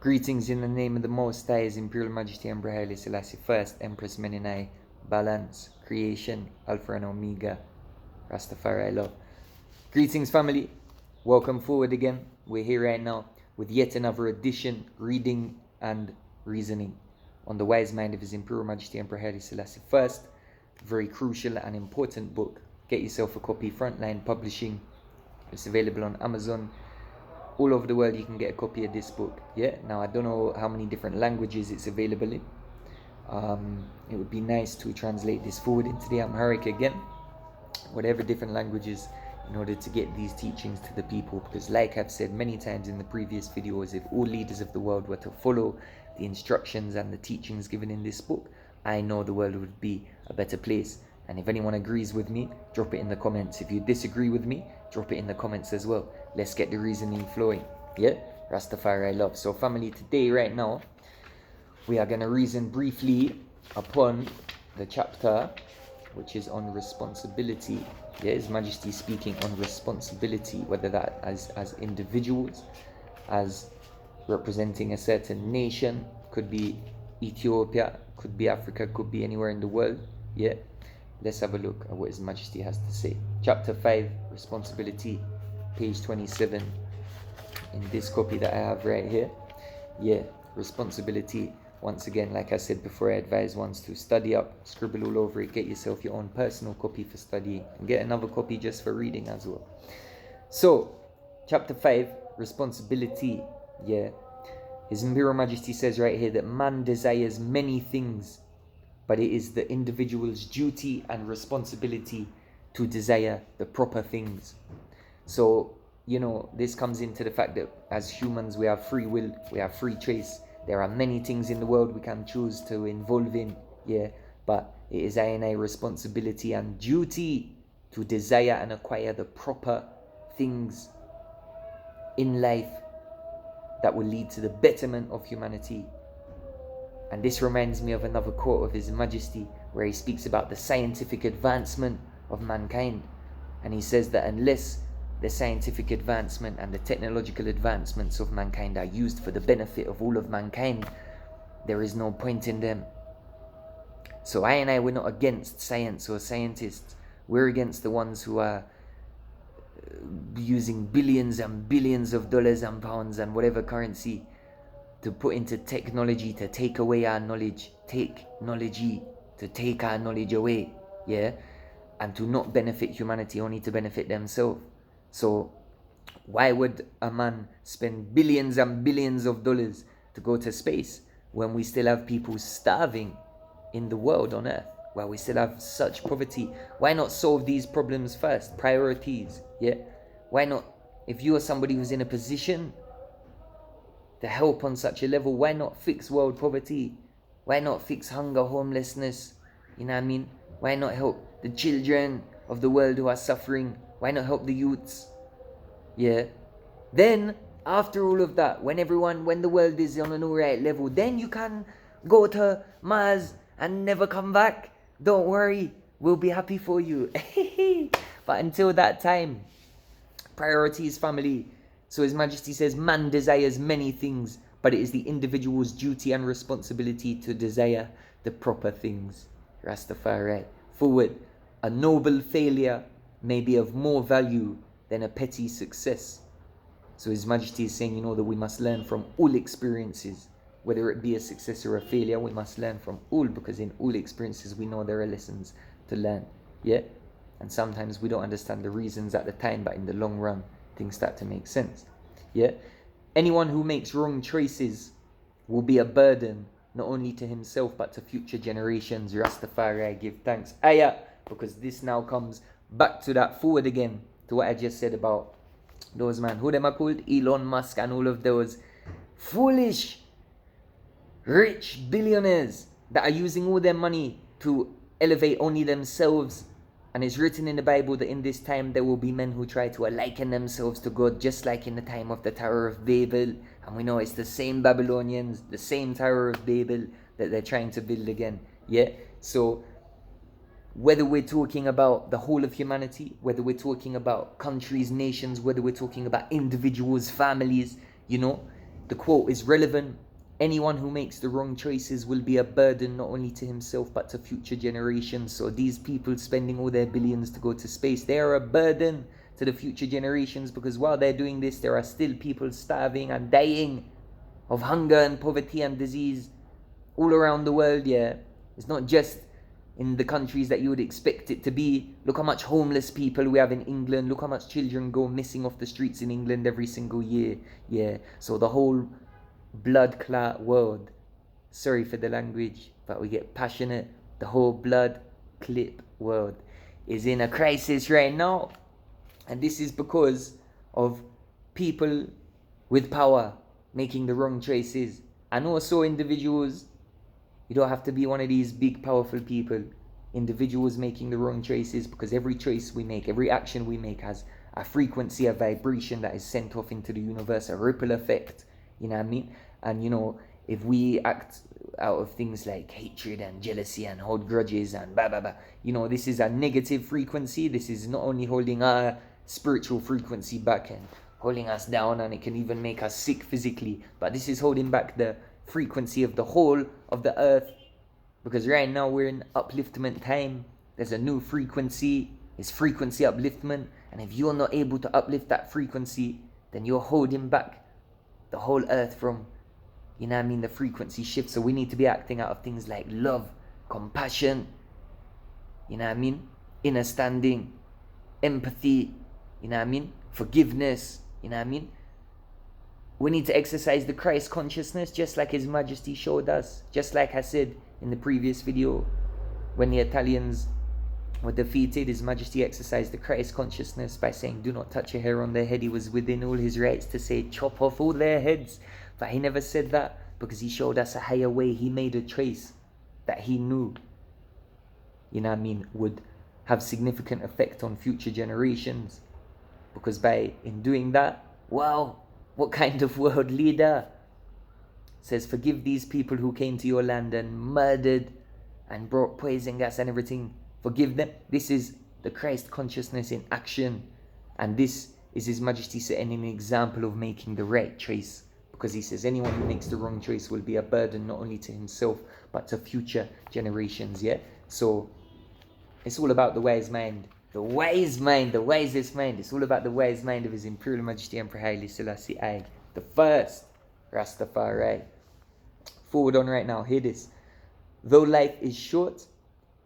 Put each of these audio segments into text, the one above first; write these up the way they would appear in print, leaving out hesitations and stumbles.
Greetings in the name of the Most High, His Imperial Majesty Emperor Haile Selassie First, Empress Meninai, Balance, Creation, Alpha and Omega, Rastafari love. Greetings family, welcome forward again. We're here right now with yet another edition, reading and reasoning on the wise mind of His Imperial Majesty Emperor Haile Selassie First. Very crucial and important book. Get yourself a copy, Frontline Publishing. It's available on Amazon. All over the world you can get a copy of this book. Yeah, now I don't know how many different languages it's available in. It would be nice to translate this forward into the Amharic again, whatever different languages, in order to get these teachings to the people, because like I've said many times in the previous videos, if all leaders of the world were to follow the instructions and the teachings given in this book, I know the world would be a better place. And if anyone agrees with me, drop it in the comments. If you disagree with me, drop it in the comments as well. Let's get the reasoning flowing. Yeah? Rastafari love. So family, today, right now, we are going to reason briefly upon the chapter which is on responsibility. Yeah, His Majesty speaking on responsibility, whether that as individuals, as representing a certain nation, could be Ethiopia, could be Africa, could be anywhere in the world. Yeah? Let's have a look at what His Majesty has to say. Chapter 5, Responsibility, page 27, in this copy that I have right here. Yeah, responsibility. Once again, like I said before, I advise ones to study up, scribble all over it, get yourself your own personal copy for studying, and get another copy just for reading as well. So, chapter 5, responsibility. Yeah, His Imperial Majesty says right here that man desires many things, but it is the individual's duty and responsibility to desire the proper things. So, this comes into the fact that as humans, we have free will, we have free choice. There are many things in the world we can choose to involve in, yeah, but it is I and I responsibility and duty to desire and acquire the proper things in life that will lead to the betterment of humanity. And this reminds me of another quote of His Majesty where he speaks about the scientific advancement of mankind. And he says that unless the scientific advancement and the technological advancements of mankind are used for the benefit of all of mankind, there is no point in them. So I and I, we're not against science or scientists. We're against the ones who are using billions and billions of dollars and pounds and whatever currency to put into technology to take away our knowledge, technology to take our knowledge away, yeah, and to not benefit humanity, only to benefit themselves. So why would a man spend billions and billions of dollars to go to space when we still have people starving in the world on earth, while we still have such poverty? Why not solve these problems first? Priorities, yeah? Why not, if you are somebody who's in a position to help on such a level, why not fix world poverty? Why not fix hunger, homelessness? You know what I mean? Why not help the children of the world who are suffering? Why not help the youths? Yeah. Then, after all of that, when the world is on an alright level, then you can go to Mars and never come back. Don't worry, we'll be happy for you. But until that time, priorities, family. So His Majesty says, man desires many things, but it is the individual's duty and responsibility to desire the proper things. Rastafari. Forward. A noble failure may be of more value than a petty success. So His Majesty is saying, that we must learn from all experiences. Whether it be a success or a failure, we must learn from all, because in all experiences we know there are lessons to learn. Yeah? And sometimes we don't understand the reasons at the time, but in the long run, things start to make sense. Yeah? Anyone who makes wrong choices will be a burden, not only to himself, but to future generations. Rastafari, give thanks. Ayah, because this now comes back to that, forward again, to what I just said about those man, who them are called? Elon Musk and all of those foolish, rich billionaires that are using all their money to elevate only themselves. And it's written in the Bible that in this time there will be men who try to liken themselves to God, just like in the time of the Tower of Babel. And we know it's the same Babylonians, the same Tower of Babel that they're trying to build again. Yeah? So whether we're talking about the whole of humanity, whether we're talking about countries, nations, whether we're talking about individuals, families, the quote is relevant. Anyone who makes the wrong choices will be a burden not only to himself but to future generations. So these people spending all their billions to go to space, they are a burden to the future generations, because while they're doing this, there are still people starving and dying of hunger and poverty and disease all around the world. Yeah, it's not just in the countries that you would expect it to be. Look how much homeless people we have in England. Look how much children go missing off the streets in England every single year. Yeah, so the whole blood clot world, sorry for the language, but we get passionate, the whole blood clip world is in a crisis right now. And this is because of people with power making the wrong choices. And also individuals, you don't have to be one of these big powerful people. Individuals making the wrong choices, because every choice we make, every action we make has a frequency, a vibration that is sent off into the universe, a ripple effect. You know what I mean? And you know, if we act out of things like hatred and jealousy and hold grudges and blah blah blah, you know, this is a negative frequency. This is not only holding our spiritual frequency back and holding us down, and it can even make us sick physically, but this is holding back the frequency of the whole of the earth. Because right now we're in upliftment time. There's a new frequency. It's frequency upliftment. And if you're not able to uplift that frequency, then you're holding back the whole earth from, you know what I mean, the frequency shift. So we need to be acting out of things like love, compassion, you know what I mean, understanding, empathy, you know what I mean, forgiveness, you know what I mean. We need to exercise the Christ consciousness, just like His Majesty showed us. Just like I said in the previous video, when the Italians were defeated, His Majesty exercised the Christ consciousness by saying, do not touch a hair on their head. He was within all his rights to say, chop off all their heads. But he never said that, because he showed us a higher way. He made a choice that he knew, you know what I mean, would have significant effect on future generations. Because in doing that, wow, what kind of world leader? Says, forgive these people who came to your land and murdered and brought poison gas and everything. Forgive them. This is the Christ consciousness in action. And this is His Majesty setting an example of making the right choice. Because he says anyone who makes the wrong choice will be a burden not only to himself but to future generations. Yeah. So it's all about the wise mind. The wise mind, the wisest mind. It's all about the wise mind of His Imperial Majesty Emperor HaileSelassieI, the first Rastafari. Forward on right now. Hear this. Though life is short,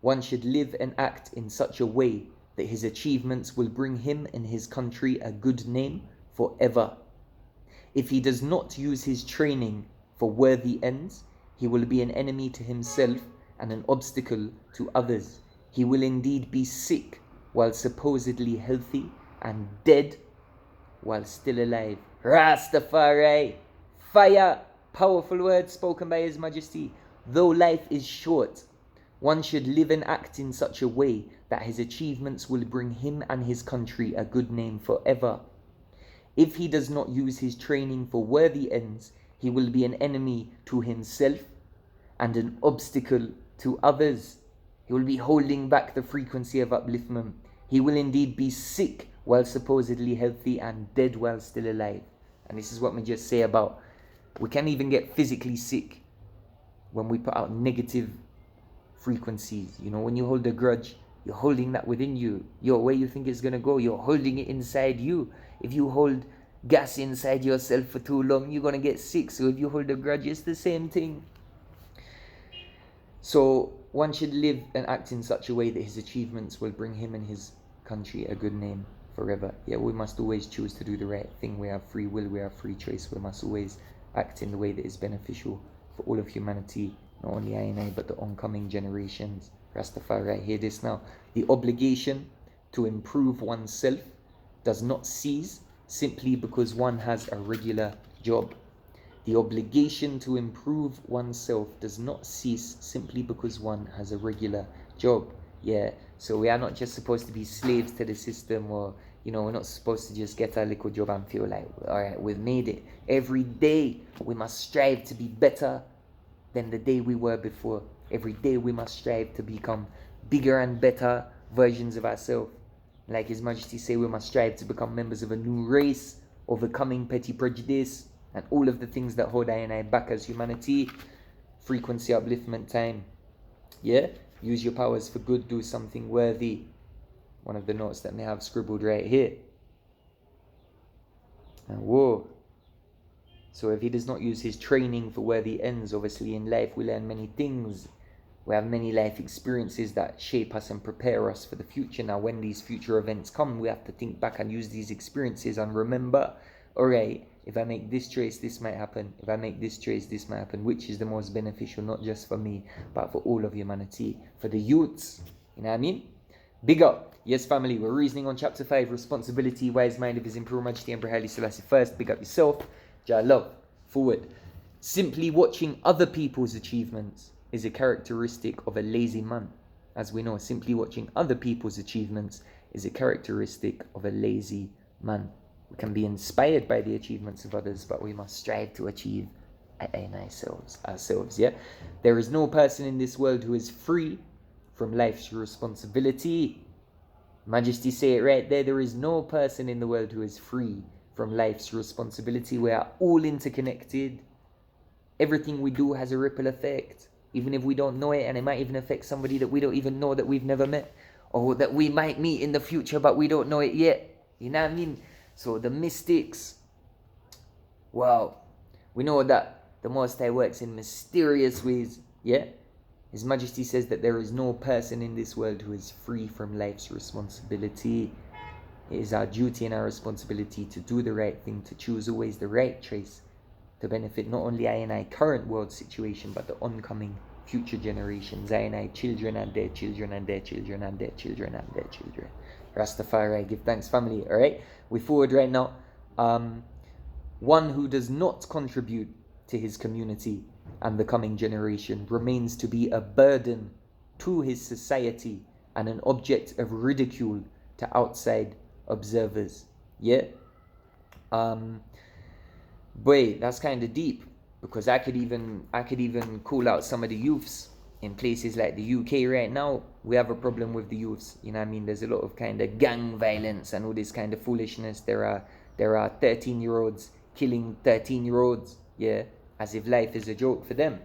one should live and act in such a way that his achievements will bring him and his country a good name forever. If he does not use his training for worthy ends, he will be an enemy to himself and an obstacle to others. He will indeed be sick while supposedly healthy, and dead while still alive. Rastafari! Fire! Powerful words spoken by His Majesty. Though life is short, one should live and act in such a way that his achievements will bring him and his country a good name forever. If he does not use his training for worthy ends, he will be an enemy to himself and an obstacle to others. He will be holding back the frequency of upliftment. He will indeed be sick while supposedly healthy, and dead while still alive. And this is what we just say about, we can even get physically sick when we put out negative frequencies. You know, when you hold a grudge, you're holding that within you. Where you think it's going to go, you're holding it inside you. If you hold gas inside yourself for too long, you're going to get sick. So if you hold a grudge, it's the same thing. So one should live and act in such a way that his achievements will bring him and his country a good name forever. Yeah, we must always choose to do the right thing. We have free will, we have free choice. We must always act in the way that is beneficial for all of humanity, not only I and I, but the oncoming generations. Rastafari, hear this now. The obligation to improve oneself does not cease simply because one has a regular job. The obligation to improve oneself does not cease simply because one has a regular job. Yeah, so we are not just supposed to be slaves to the system, or, you know, we're not supposed to just get our little job and feel like, all right, we've made it. Every day we must strive to be better than the day we were before. Every day we must strive to become bigger and better versions of ourselves. Like His Majesty say, we must strive to become members of a new race, overcoming petty prejudice. and all of the things that hold I and I back as humanity. Frequency upliftment time. Yeah? Use your powers for good, do something worthy. One of the notes that they have scribbled right here. And whoa. So if he does not use his training for worthy ends, obviously in life we learn many things. We have many life experiences that shape us and prepare us for the future. Now when these future events come, we have to think back and use these experiences and remember, alright, if I make this choice, this might happen. If I make this choice, this might happen. Which is the most beneficial, not just for me, but for all of humanity, for the youths. You know what I mean? Big up. Yes, family, we're reasoning on chapter 5, responsibility, wise mind of His Imperial Majesty Emperor Haile Selassie first. Big up yourself. Jah love. Forward. Simply watching other people's achievements is a characteristic of a lazy man. As we know, simply watching other people's achievements is a characteristic of a lazy man. We can be inspired by the achievements of others, but we must strive to achieve ourselves, yeah? There is no person in this world who is free from life's responsibility. Majesty say it right there. There is no person in the world who is free from life's responsibility. We are all interconnected. Everything we do has a ripple effect, even if we don't know it, and it might even affect somebody that we don't even know, that we've never met, or that we might meet in the future, but we don't know it yet. You know what I mean? So the mystics, wow, we know that the Most High works in mysterious ways, yeah? His Majesty says that there is no person in this world who is free from life's responsibility. It is our duty and our responsibility to do the right thing, to choose always the right choice, to benefit not only I and I current world situation, but the oncoming future generations, I and I children and their children and their children and their children and their children. Rastafari, give thanks, family. All right, we forward right now. One who does not contribute to his community and the coming generation remains to be a burden to his society and an object of ridicule to outside observers. Yeah. Boy, that's kind of deep, because I could even call out some of the youths in places like the UK right now. We have a problem with the youths. You know what I mean? There's a lot of kind of gang violence and all this kind of foolishness. There are 13-year-olds killing 13-year-olds. Yeah, as if life is a joke for them.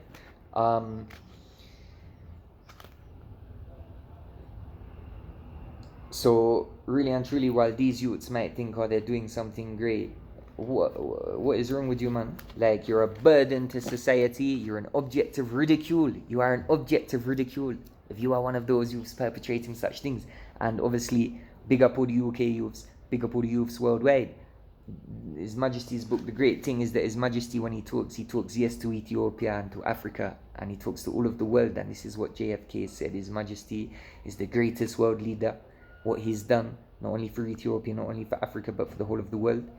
So really and truly, while these youths might think, oh, they're doing something great, what is wrong with you, man? Like, you're a burden to society. You're an object of ridicule. You are an object of ridicule if you are one of those youths perpetrating such things. And obviously, big up all the UK youths, big up all the youths worldwide. His Majesty's book, the great thing is that His Majesty, when he talks yes to Ethiopia and to Africa, and he talks to all of the world. And this is what JFK said: His Majesty is the greatest world leader. What he's done, not only for Ethiopia, not only for Africa, but for the whole of the world,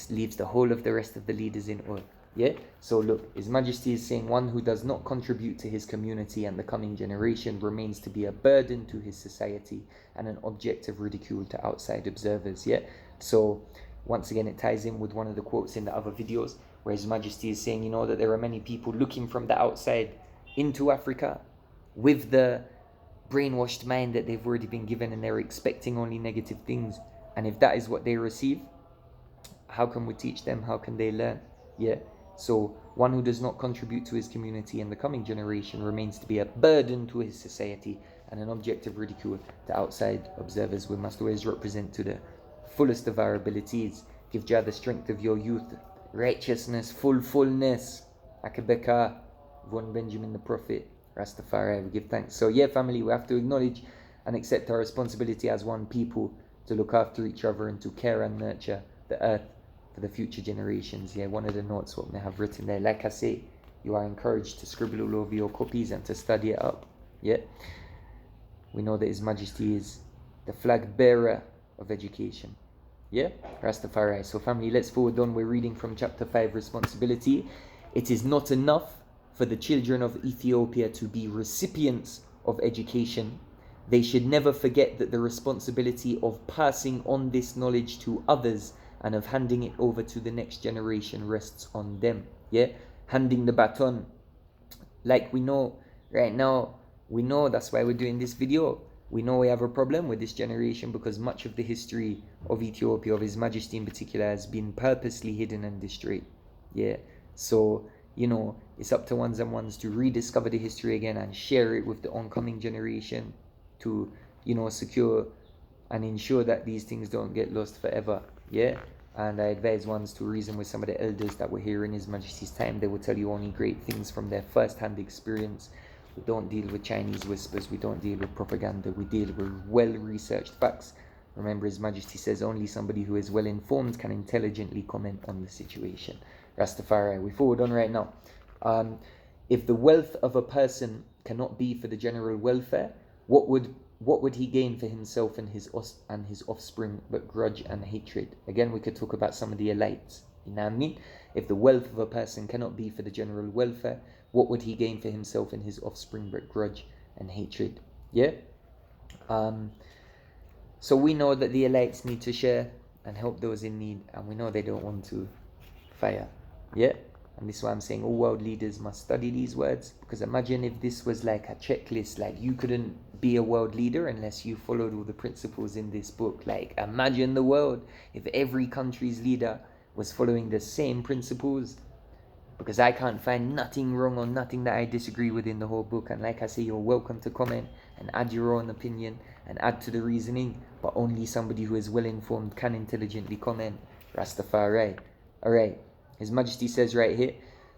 leaves the whole of the rest of the leaders in awe. Yeah? So look, His Majesty is saying one who does not contribute to his community and the coming generation remains to be a burden to his society and an object of ridicule to outside observers. Yeah? So once again, it ties in with one of the quotes in the other videos where His Majesty is saying, you know, that there are many people looking from the outside into Africa with the brainwashed mind that they've already been given, and they're expecting only negative things. And if that is what they receive, how can we teach them? How can they learn? Yeah. So one who does not contribute to his community and the coming generation remains to be a burden to his society and an object of ridicule to outside observers. We must always represent to the fullest of our abilities. Give Jah the strength of your youth, righteousness, fullness. Akabeka, Von Benjamin the Prophet, Rastafari, we give thanks. So yeah, family, we have to acknowledge and accept our responsibility as one people to look after each other and to care and nurture the earth for the future generations. Yeah, one of the notes what I have written there, like I say, you are encouraged to scribble all over your copies and to study it up. Yeah, we know that His Majesty is the flag bearer of education. Yeah, Rastafari. So family, let's forward on. We're reading from chapter 5, responsibility. It is not enough for the children of Ethiopia to be recipients of education. They should never forget that the responsibility of passing on this knowledge to others and of handing it over to the next generation rests on them. Yeah, handing the baton. Like we know right now, we know that's why we're doing this video. We know we have a problem with this generation because much of the history of Ethiopia, of His Majesty in particular, has been purposely hidden and destroyed. Yeah. So, it's up to ones and ones to rediscover the history again and share it with the oncoming generation to, secure and ensure that these things don't get lost forever. Yeah. And I advise ones to reason with some of the elders that were here in His Majesty's time. They will tell you only great things from their first-hand experience. We don't deal with Chinese whispers. We don't deal with propaganda. We deal with well-researched facts. Remember, His Majesty says only somebody who is well-informed can intelligently comment on the situation. Rastafari, we forward on right now. If the wealth of a person cannot be for the general welfare, what would he gain for himself and his offspring but grudge and hatred? Again, we could talk about some of the elites. You know what I mean? If the wealth of a person cannot be for the general welfare, what would he gain for himself and his offspring but grudge and hatred? Yeah? So we know that the elites need to share and help those in need, and we know they don't want to fire. Yeah? And this is why I'm saying all world leaders must study these words, because imagine if this was like a checklist, like you couldn't be a world leader unless you followed all the principles in this book. Like, imagine the world if every country's leader was following the same principles, because I can't find nothing wrong or nothing that I disagree with in the whole book. And like I say, you're welcome to comment and add your own opinion and add to the reasoning, but only somebody who is well informed can intelligently comment. Rastafari. Alright, His Majesty says right here,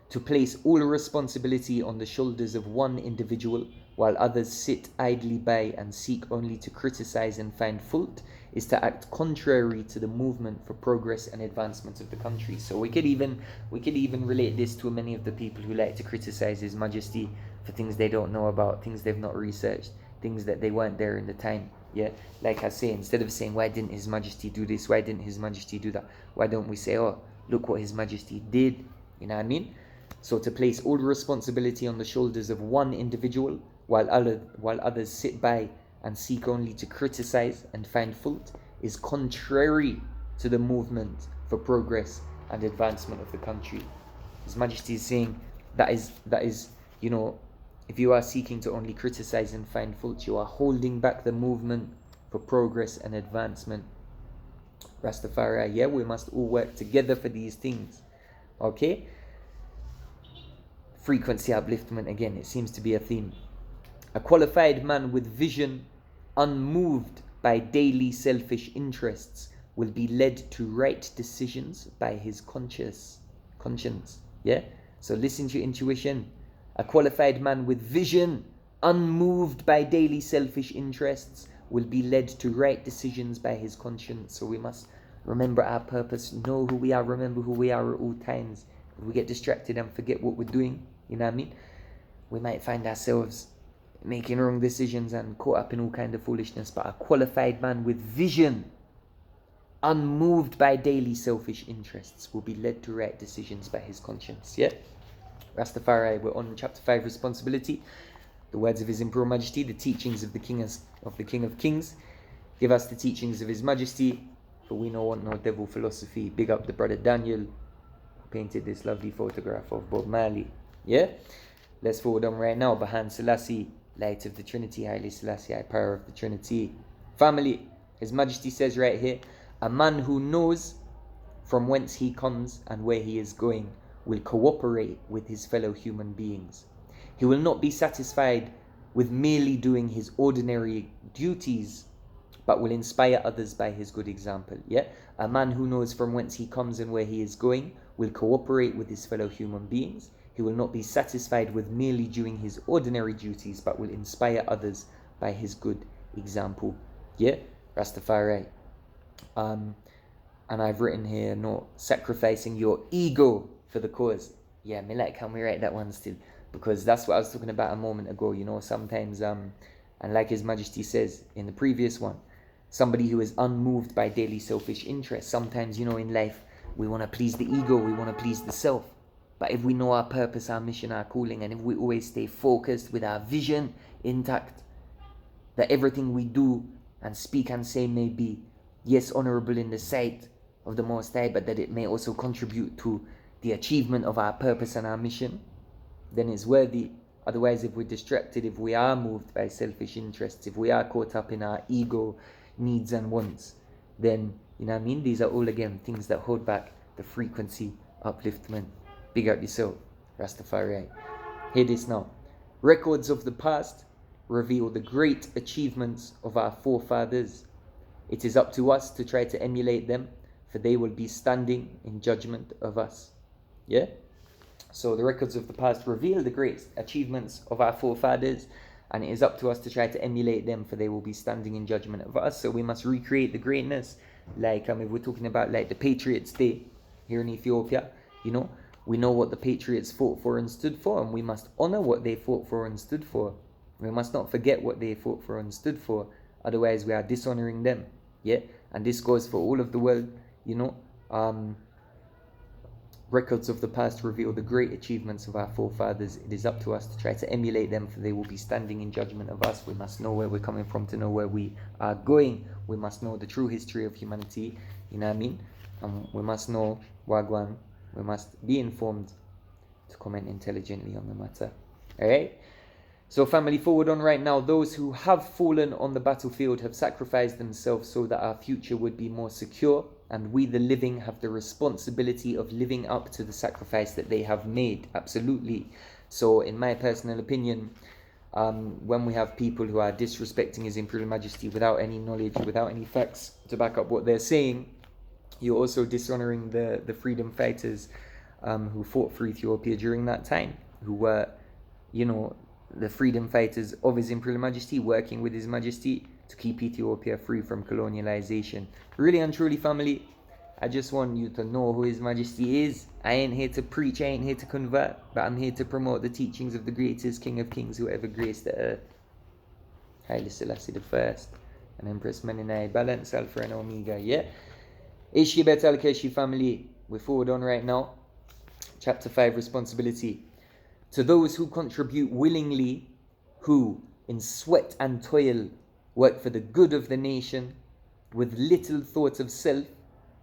to place all responsibility on the shoulders of one individual while others sit idly by and seek only to criticize and find fault is to act contrary to the movement for progress and advancement of the country. So we could even relate this to many of the people who like to criticize His Majesty for things they don't know about, things they've not researched, things that they weren't there in the time. Yeah, like I say, instead of saying, why didn't His Majesty do this, why didn't His Majesty do that, why don't we say, oh, look what His Majesty did? You know what I mean? So to place all responsibility on the shoulders of one individual while others sit by and seek only to criticize and find fault is contrary to the movement for progress and advancement of the country. His Majesty is saying that is if you are seeking to only criticize and find fault, you are holding back the movement for progress and advancement. Rastafari, yeah, we must all work together for these things. Okay? Frequency upliftment, again, it seems to be a theme. A qualified man with vision, unmoved by daily selfish interests, will be led to right decisions by his conscience. Yeah? So listen to your intuition. A qualified man with vision, unmoved by daily selfish interests, will be led to right decisions by his conscience. So we must remember our purpose, know who we are, remember who we are at all times. If we get distracted and forget what we're doing, you know what I mean? We might find ourselves making wrong decisions and caught up in all kind of foolishness. But a qualified man with vision, unmoved by daily selfish interests, will be led to right decisions by his conscience. Yeah? Rastafari, we're on chapter 5, responsibility. The words of His Imperial Majesty, the teachings of the King of Kings. Give us the teachings of His Majesty, for we don't want no devil philosophy. Big up the brother Daniel, who painted this lovely photograph of Bob Marley. Yeah? Let's forward on right now. Behind Selassie, light of the Trinity, HaileSelassieI, power of the Trinity. Family, His Majesty says right here, a man who knows from whence he comes and where he is going will cooperate with his fellow human beings. He will not be satisfied with merely doing his ordinary duties, but will inspire others by his good example. Yeah? A man who knows from whence he comes and where he is going will cooperate with his fellow human beings. He will not be satisfied with merely doing his ordinary duties, but will inspire others by his good example. Yeah? Rastafari. And I've written here, not sacrificing your ego for the cause. Yeah, me like how we write that one still, because that's what I was talking about a moment ago. Sometimes and like His Majesty says in the previous one, somebody who is unmoved by daily selfish interest. Sometimes in life we want to please the ego, we want to please the self. But if we know our purpose, our mission, our calling, and if we always stay focused with our vision intact, that everything we do and speak and say may be, yes, honorable in the sight of the Most High, but that it may also contribute to the achievement of our purpose and our mission, then it's worthy. Otherwise, if we're distracted, if we are moved by selfish interests, if we are caught up in our ego needs and wants, then, these are all, again, things that hold back the frequency upliftment. Big up yourself, Rastafari. Hear this now. Records of the past reveal the great achievements of our forefathers. It is up to us to try to emulate them, for they will be standing in judgment of us. Yeah? So the records of the past reveal the great achievements of our forefathers, and it is up to us to try to emulate them, for they will be standing in judgment of us. So we must recreate the greatness. Like if we're talking about like the Patriots Day here in Ethiopia, we know what the Patriots fought for and stood for, and we must honor what they fought for and stood for. We must not forget what they fought for and stood for, otherwise we are dishonoring them. Yeah, and this goes for all of the world. Records of the past reveal the great achievements of our forefathers. It is up to us to try to emulate them, for they will be standing in judgment of us. We must know where we're coming from to know where we are going. We must know the true history of humanity, you know what I mean? And we must know Wagwan. We must be informed to comment intelligently on the matter. Alright? So family, forward on right now. Those who have fallen on the battlefield have sacrificed themselves so that our future would be more secure, and we the living have the responsibility of living up to the sacrifice that they have made. Absolutely. So in my personal opinion, when we have people who are disrespecting His Imperial Majesty without any knowledge, without any facts to back up what they're saying, you're also dishonoring the freedom fighters who fought for Ethiopia during that time, who were, the freedom fighters of His Imperial Majesty, working with His Majesty to keep Ethiopia free from colonialization. Really and truly, family, I just want you to know who His Majesty is. I ain't here to preach, I ain't here to convert, but I'm here to promote the teachings of the greatest King of Kings who ever graced the earth, HaileSelassieI, and Empress Menenai, balance, Alpha and Omega. Yeah? Ishi Bet Al Keshi, family, we're forward on right now. Chapter 5, responsibility. To those who contribute willingly, who in sweat and toil work for the good of the nation, with little thought of self,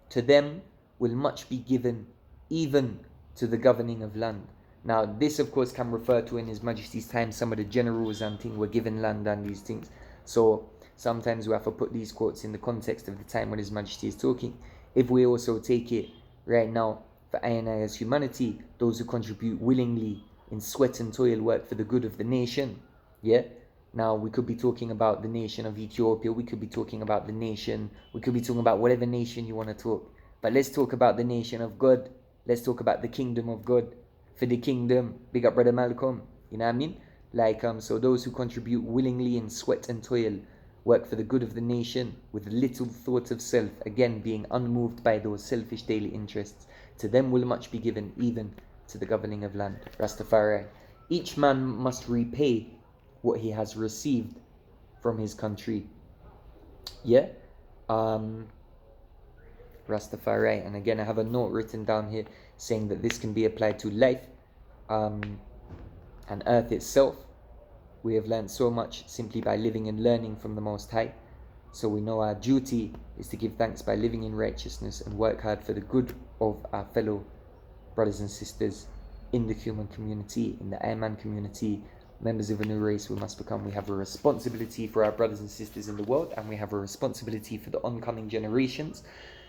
to them will much be given, even to the governing of land. Now this of course can refer to in His Majesty's time, some of the generals and things were given land and these things. So sometimes we have to put these quotes in the context of the time when His Majesty is talking. If we also take it right now for I and I as humanity, those who contribute willingly in sweat and toil work for the good of the nation. Yeah? Now we could be talking about the nation of Ethiopia, we could be talking about the nation, we could be talking about whatever nation you want to talk. But let's talk about the nation of God. Let's talk about the kingdom of God. For the kingdom, big up Brother Malcolm, you know what I mean? Like so those who contribute willingly in sweat and toil work for the good of the nation with little thought of self, again being unmoved by those selfish daily interests. To them will much be given, even to the governing of land. Rastafari. Each man must repay what he has received from his country. Yeah? Rastafari. And again, I have a note written down here saying that this can be applied to life and earth itself. We have learned so much simply by living and learning from the Most High. So we know our duty is to give thanks by living in righteousness and work hard for the good of our fellow brothers and sisters in the human community, in the Ayman community, members of a new race we must become. We have a responsibility for our brothers and sisters in the world, and we have a responsibility for the oncoming generations,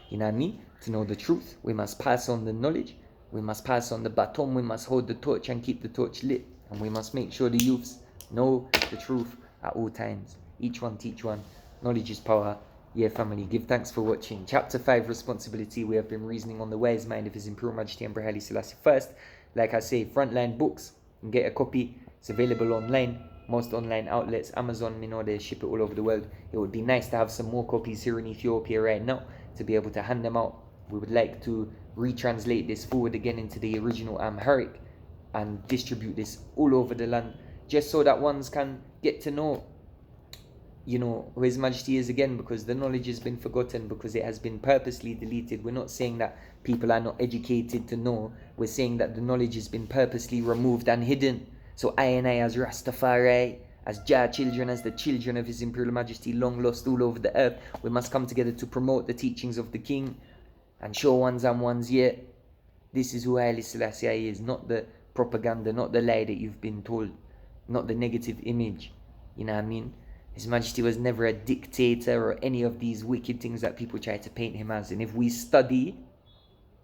you know what I mean? To know the truth. We must pass on the knowledge, we must pass on the baton, we must hold the torch and keep the torch lit, and we must make sure the youths know the truth at all times. Each one teach one. Knowledge is power. Yeah, family, give thanks for watching. Chapter 5, responsibility. We have been reasoning on the wise mind of His Imperial Majesty Emperor Haile Selassie I. Like I say, Frontline Books. You can get a copy. It's available online. Most online outlets. Amazon, they ship it all over the world. It would be nice to have some more copies here in Ethiopia right now to be able to hand them out. We would like to retranslate this forward again into the original Amharic and distribute this all over the land, just so that ones can get to know, who His Majesty is again, because the knowledge has been forgotten, because it has been purposely deleted. We're not saying that people are not educated to know. We're saying that the knowledge has been purposely removed and hidden. So I and I as Rastafari, as Jah children, as the children of His Imperial Majesty, long lost all over the earth, we must come together to promote the teachings of the King and show ones and ones, this is who HaileSelassieI is, not the propaganda, not the lie that you've been told, not the negative image, you know what I mean? His Majesty was never a dictator or any of these wicked things that people try to paint him as. And if we study,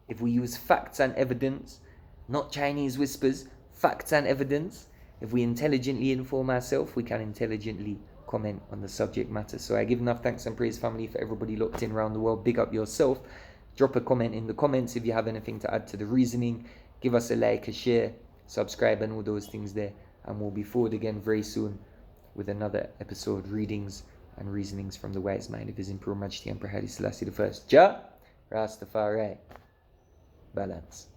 if we use facts and evidence, not Chinese whispers, facts and evidence. If we intelligently inform ourselves, we can intelligently comment on the subject matter. So I give enough thanks and praise, family, for everybody locked in around the world. Big up yourself. Drop a comment in the comments if you have anything to add to the reasoning. Give us a like, a share, subscribe, and all those things there. And we'll be forward again very soon with another episode, readings and reasonings from the wise mind of His Imperial Majesty Emperor Haile Selassie I. Jah, Rastafari, balance.